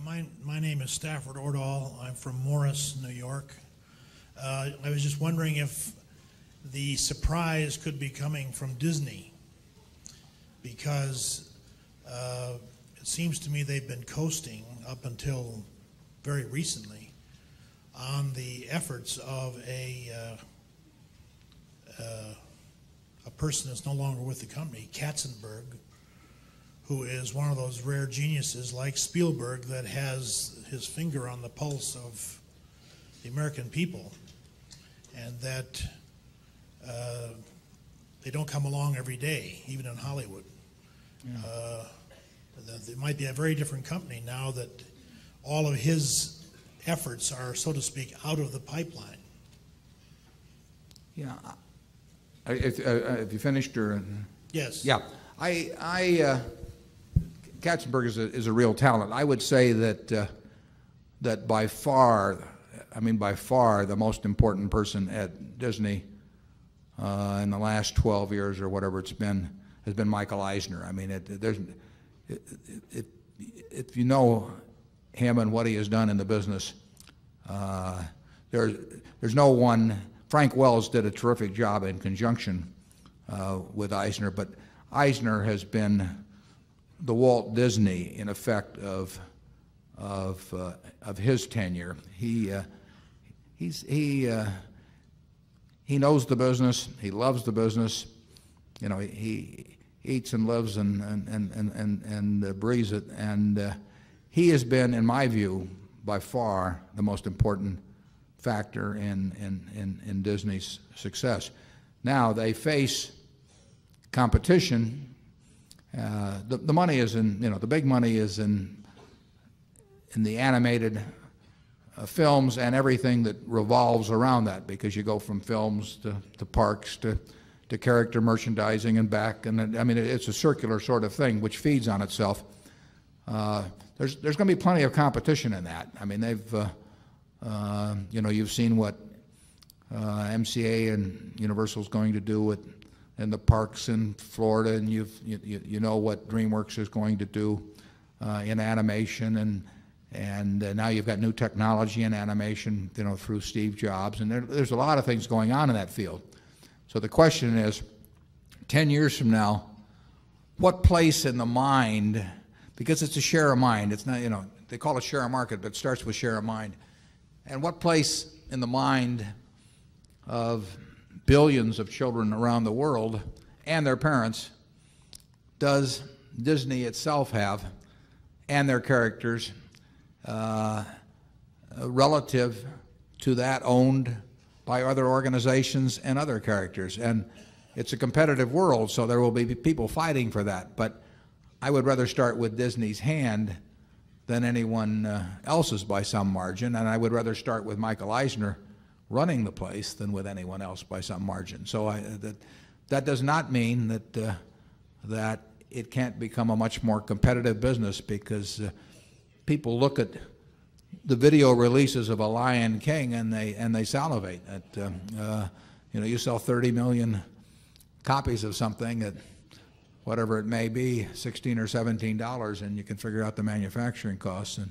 My name is Stafford Ordahl. I'm from Morris, New York. I was just wondering if the surprise could be coming from Disney, because it seems to me they've been coasting up until very recently on the efforts of a person that's no longer with the company, Katzenberg, who is one of those rare geniuses like Spielberg that has his finger on the pulse of the American people, and that they don't come along every day, even in Hollywood. Yeah. It might be a very different company now that all of his efforts are, so to speak, out of the pipeline. Yeah. Have you finished, or? Yes. Yeah. Katzenberg is a real talent. I would say that that by far the most important person at Disney in the last 12 years or whatever it's been has been Michael Eisner. I mean, if you know him and what he has done in the business, there's no one. Frank Wells did a terrific job in conjunction with Eisner, but Eisner has been the Walt Disney, in effect, of his tenure. He knows the business. He loves the business. You know, he eats and lives and breathes it. And he has been, in my view, by far the most important factor in Disney's success. Now they face competition. The money is in, the big money is in the animated films and everything that revolves around that, because you go from films to parks to character merchandising and back, and I mean it's a circular sort of thing which feeds on itself. There's going to be plenty of competition in that. I mean they've you've seen what MCA and Universal's going to do in the parks in Florida, and you know what DreamWorks is going to do in animation, and now you've got new technology in animation, through Steve Jobs, and there's a lot of things going on in that field. So the question is, 10 years from now, what place in the mind, because it's a share of mind, it's not, they call it share of market, but it starts with share of mind, and what place in the mind of billions of children around the world and their parents does Disney itself have, and their characters, relative to that owned by other organizations and other characters? And it's a competitive world, so there will be people fighting for that. But I would rather start with Disney's hand than anyone else's by some margin, and I would rather start with Michael Eisner running the place than with anyone else by some margin. So that does not mean that it can't become a much more competitive business, because people look at the video releases of A Lion King and they salivate. You sell 30 million copies of something at whatever it may be, $16 or $17, and you can figure out the manufacturing costs, and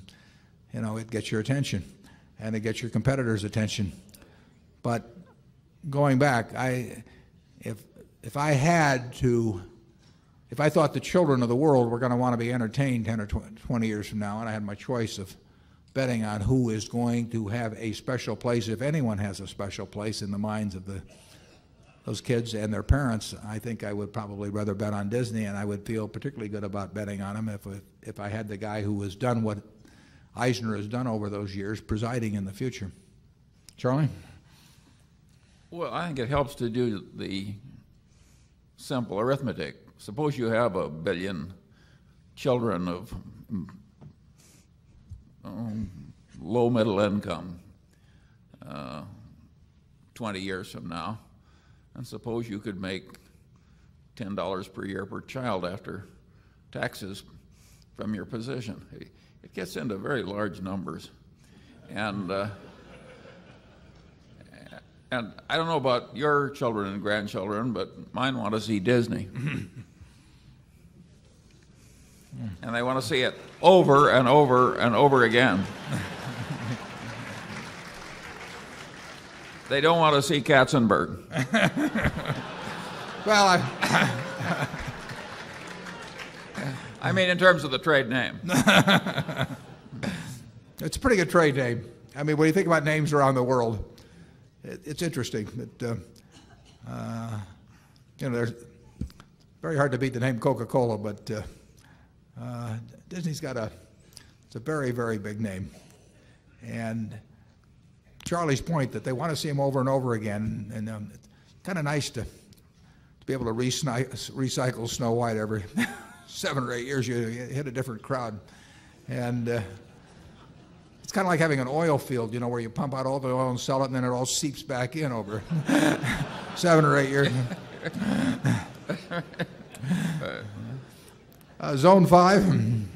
it gets your attention, and it gets your competitors' attention. But going back, if I thought the children of the world were going to want to be entertained 10 or 20 years from now, and I had my choice of betting on who is going to have a special place, if anyone has a special place in the minds of those kids and their parents, I think I would probably rather bet on Disney, and I would feel particularly good about betting on him if I had the guy who has done what Eisner has done over those years presiding in the future. Charlie? Well, I think it helps to do the simple arithmetic. Suppose you have 1 billion children of low middle income 20 years from now, and suppose you could make $10 per year per child after taxes from your position. It gets into very large numbers, and I don't know about your children and grandchildren, but mine want to see Disney. And they want to see it over and over and over again. They don't want to see Katzenberg. Well, I mean, in terms of the trade name. it's a pretty good trade name. I mean, when you think about names around the world, it's interesting that there's very hard to beat the name Coca-Cola, but Disney's got it's a very, very big name. And Charlie's point that they want to see him over and over again, and it's kind of nice to be able to recycle Snow White every 7 or 8 years. You hit a different crowd, and it's kind of like having an oil field, where you pump out all the oil and sell it, and then it all seeps back in over 7 or 8 years. Zone 5.